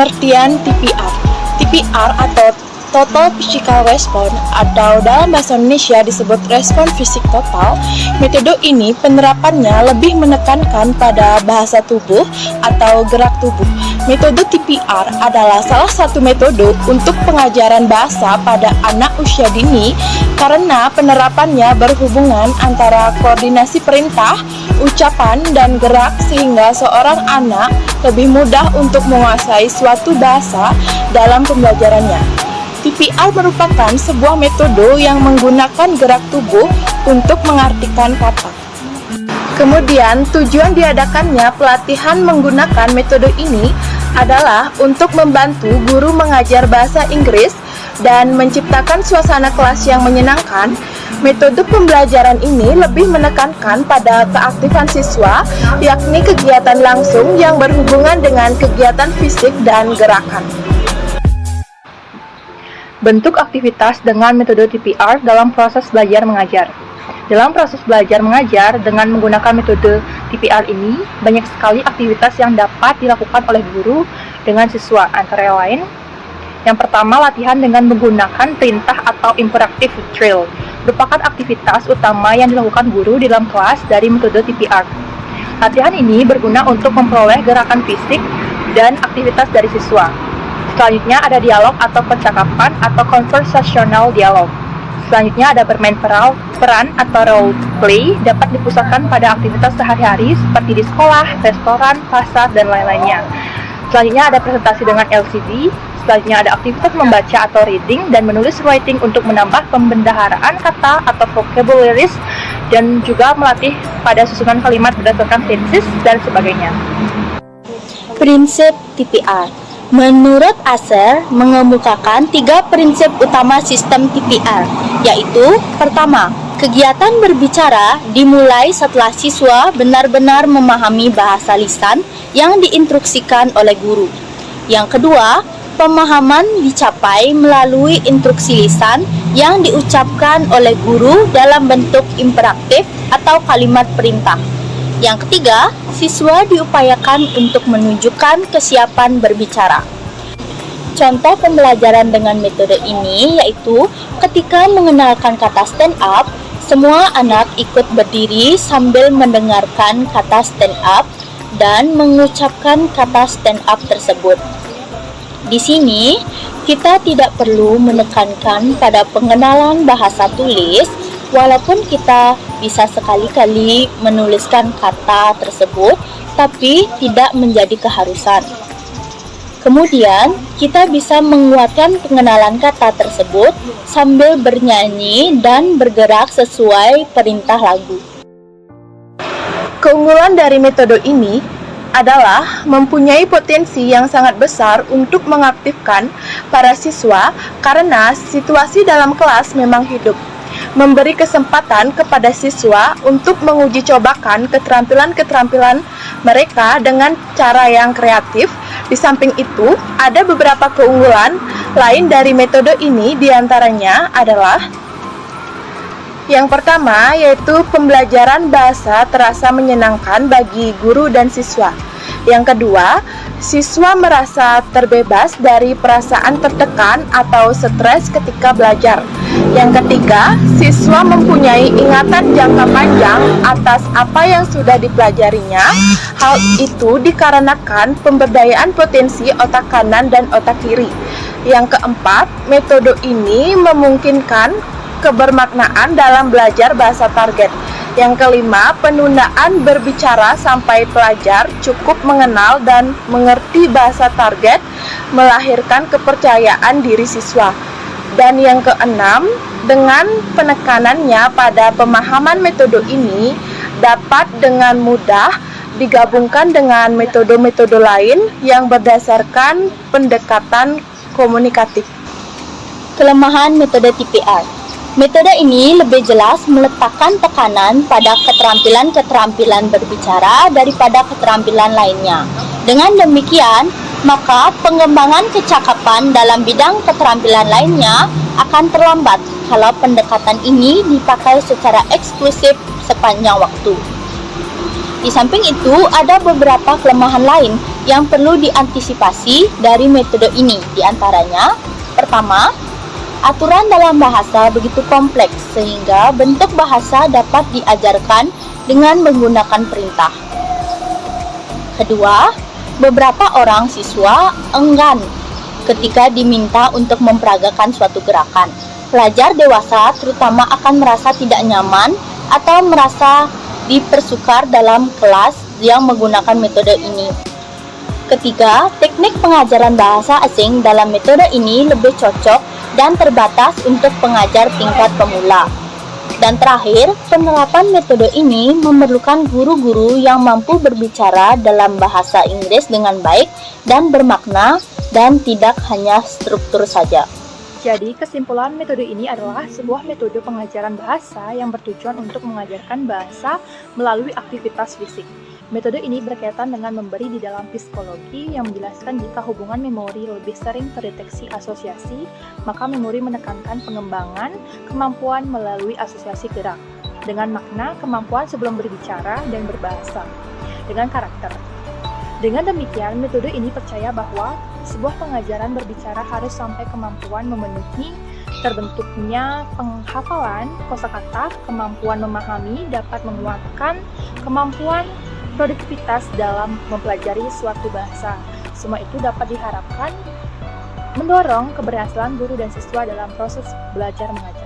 Pengertian TPR. TPR atau Total Physical Response atau dalam bahasa Indonesia disebut respon fisik total. Metode ini penerapannya lebih menekankan pada bahasa tubuh atau gerak tubuh. Metode TPR adalah salah satu metode untuk pengajaran bahasa pada anak usia dini karena penerapannya berhubungan antara koordinasi perintah, ucapan, dan gerak sehingga seorang anak lebih mudah untuk menguasai suatu bahasa dalam pembelajarannya. TPR merupakan sebuah metode yang menggunakan gerak tubuh untuk mengartikan kata. Kemudian, tujuan diadakannya pelatihan menggunakan metode ini adalah untuk membantu guru mengajar bahasa Inggris dan menciptakan suasana kelas yang menyenangkan. Metode pembelajaran ini lebih menekankan pada keaktifan siswa, yakni kegiatan langsung yang berhubungan dengan kegiatan fisik dan gerakan. Bentuk aktivitas dengan metode TPR dalam proses belajar mengajar. Dalam proses belajar mengajar dengan menggunakan metode TPR ini, banyak sekali aktivitas yang dapat dilakukan oleh guru dengan siswa, antara lain yang pertama, latihan dengan menggunakan perintah atau interactive drill, merupakan aktivitas utama yang dilakukan guru di dalam kelas dari metode TPR. Latihan ini berguna untuk memperoleh gerakan fisik dan aktivitas dari siswa. Selanjutnya ada dialog atau percakapan atau conversational dialog. Selanjutnya ada bermain peran atau role play dapat dipusatkan pada aktivitas sehari-hari seperti di sekolah, restoran, pasar, dan lain-lainnya. Selanjutnya ada presentasi dengan LCD. Selanjutnya ada aktivitas membaca atau reading dan menulis writing untuk menambah pembendaharaan kata atau vocabularies dan juga melatih pada susunan kalimat berdasarkan tenses dan sebagainya. Prinsip TPR. Menurut Asser, mengemukakan 3 prinsip utama sistem TPR, yaitu pertama, kegiatan berbicara dimulai setelah siswa benar-benar memahami bahasa lisan yang diinstruksikan oleh guru. Yang kedua, pemahaman dicapai melalui instruksi lisan yang diucapkan oleh guru dalam bentuk imperatif atau kalimat perintah. Yang ketiga, siswa diupayakan untuk menunjukkan kesiapan berbicara. Contoh pembelajaran dengan metode ini yaitu ketika mengenalkan kata stand up, semua anak ikut berdiri sambil mendengarkan kata stand up dan mengucapkan kata stand up tersebut. Di sini, kita tidak perlu menekankan pada pengenalan bahasa tulis, walaupun kita bisa sekali-kali menuliskan kata tersebut, tapi tidak menjadi keharusan. Kemudian, kita bisa menguatkan pengenalan kata tersebut sambil bernyanyi dan bergerak sesuai perintah lagu. Keunggulan dari metode ini adalah mempunyai potensi yang sangat besar untuk mengaktifkan para siswa karena situasi dalam kelas memang hidup. Memberi kesempatan kepada siswa untuk menguji cobakan keterampilan-keterampilan mereka dengan cara yang kreatif. Di samping itu, ada beberapa keunggulan lain dari metode ini, diantaranya adalah yang pertama, yaitu pembelajaran bahasa terasa menyenangkan bagi guru dan siswa. Yang kedua, siswa merasa terbebas dari perasaan tertekan atau stres ketika belajar. Yang ketiga, siswa mempunyai ingatan jangka panjang atas apa yang sudah dipelajarinya. Hal itu dikarenakan pemberdayaan potensi otak kanan dan otak kiri. Yang keempat, metode ini memungkinkan kebermaknaan dalam belajar bahasa target. Yang kelima, penundaan berbicara sampai pelajar cukup mengenal dan mengerti bahasa target, melahirkan kepercayaan diri siswa. Dan yang keenam, dengan penekanannya pada pemahaman metode ini dapat dengan mudah digabungkan dengan metode-metode lain yang berdasarkan pendekatan komunikatif. Kelemahan metode TPR. Metode ini lebih jelas meletakkan tekanan pada keterampilan-keterampilan berbicara daripada keterampilan lainnya. Dengan demikian, maka pengembangan kecakapan dalam bidang keterampilan lainnya akan terlambat kalau pendekatan ini dipakai secara eksklusif sepanjang waktu. Di samping itu, ada beberapa kelemahan lain yang perlu diantisipasi dari metode ini. Di antaranya, pertama, aturan dalam bahasa begitu kompleks sehingga bentuk bahasa dapat diajarkan dengan menggunakan perintah. Kedua, beberapa orang siswa enggan ketika diminta untuk memperagakan suatu gerakan. Pelajar dewasa terutama akan merasa tidak nyaman atau merasa dipersukar dalam kelas yang menggunakan metode ini. Ketiga, teknik pengajaran bahasa asing dalam metode ini lebih cocok dan terbatas untuk pengajar tingkat pemula. Dan terakhir, penerapan metode ini memerlukan guru-guru yang mampu berbicara dalam bahasa Inggris dengan baik dan bermakna dan tidak hanya struktur saja. Jadi, kesimpulan metode ini adalah sebuah metode pengajaran bahasa yang bertujuan untuk mengajarkan bahasa melalui aktivitas fisik. Metode ini berkaitan dengan memberi di dalam psikologi yang menjelaskan jika hubungan memori lebih sering terdeteksi asosiasi, maka memori menekankan pengembangan kemampuan melalui asosiasi gerak, dengan makna kemampuan sebelum berbicara dan berbahasa, dengan karakter. Dengan demikian, metode ini percaya bahwa sebuah pengajaran berbicara harus sampai kemampuan memenuhi terbentuknya penghafalan kosakata, kemampuan memahami, dapat menguatkan kemampuan produktivitas dalam mempelajari suatu bahasa. Semua itu dapat diharapkan mendorong keberhasilan guru dan siswa dalam proses belajar mengajar.